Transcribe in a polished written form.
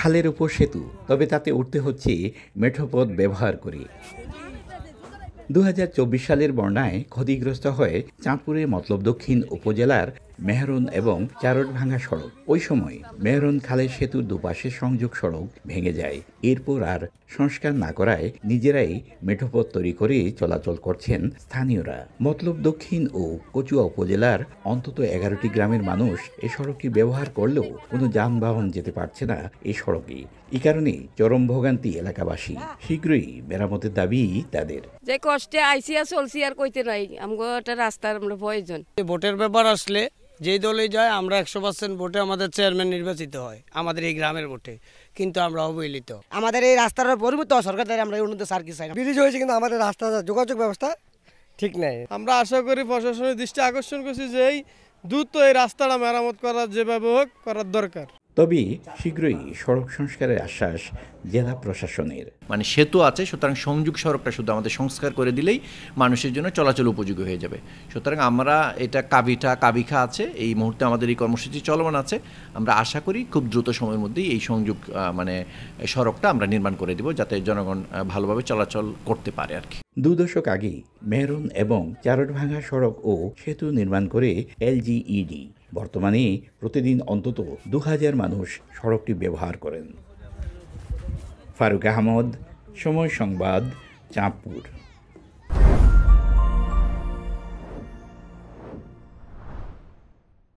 খালের উপর সেতু, তবে তাতে উঠতে হচ্ছে মেঠোপথ ব্যবহার করে। ২০২৪ সালের বন্যায় ক্ষতিগ্রস্ত হয়ে চাঁদপুরের মতলব দক্ষিণ উপজেলার মেহরন এবং চারটভাঙ্গা সড়ক। ওই সময় মেহরন খালের সেতুর দুপাশে সংযোগ সড়ক ভেঙে যায়। এরপর আর সংস্কার না করায় নিজেরাই মেঠোপথ তৈরি করে চলাচল করছেন স্থানীয়রা। মতলব দক্ষিণ ও কচুয়া উপজেলার অন্তত ১১টি গ্রামের মানুষ এ সড়কটি ব্যবহার করলেও কোনো যানবাহন যেতে পারছে না এই সড়কে। এই কারণে চরম ভোগান্তি এলাকাবাসী। শীঘ্রই মেরামতের দাবি তাদের। যে কষ্টে আইসি আর চলছি আর কইতে নাই, আমগো একটা রাস্তার আমরা প্রয়োজন। ভোটের ব্যাপার আসলে যেই দলে যায় আমরা ১০০% ভোটে আমাদের চেয়ারম্যান নির্বাচিত হয় আমাদের এই গ্রামের ভোটে, কিন্তু আমরা অবহেলিত। আমাদের এই রাস্তার পরিবর্তে সরকার দ্বারা আমরা উন্নত সার কি চাই। ব্রিজ হয়েছে কিন্তু আমাদের রাস্তা যোগাযোগ ব্যবস্থা ঠিক নাই। আমরা আশা করি প্রশাসনের দৃষ্টি আকর্ষণ করছি যে এই দ্রুত এই রাস্তাটা মেরামত করার যেভাবে হোক করার দরকার। তবে শীঘ্রই সড়ক সংস্কারের আশ্বাস জেলা প্রশাসনের। মানে সেতু আছে, সুতরাং সংযোগ সড়কটা শুধু আমাদের সংস্কার করে দিলেই মানুষের জন্য চলাচল উপযোগী হয়ে যাবে। সুতরাং আমরা এটা কাবিখা আছে, এই মুহূর্তে আমাদের এই কর্মসূচি চলমান আছে। আমরা আশা করি খুব দ্রুত সময়ের মধ্যেই এই সংযোগ সড়কটা আমরা নির্মাণ করে দেব, যাতে জনগণ ভালোভাবে চলাচল করতে পারে আর কি। ২ দশক আগেই মেহরন এবং চারটভাঙ্গা সড়ক ও সেতু নির্মাণ করে এলজিইডি। বর্তমানে প্রতিদিন অন্তত ২,০০০ মানুষ সড়কটি ব্যবহার করেন। ফারুক আহমদ, সময় সংবাদ, চাঁদপুর।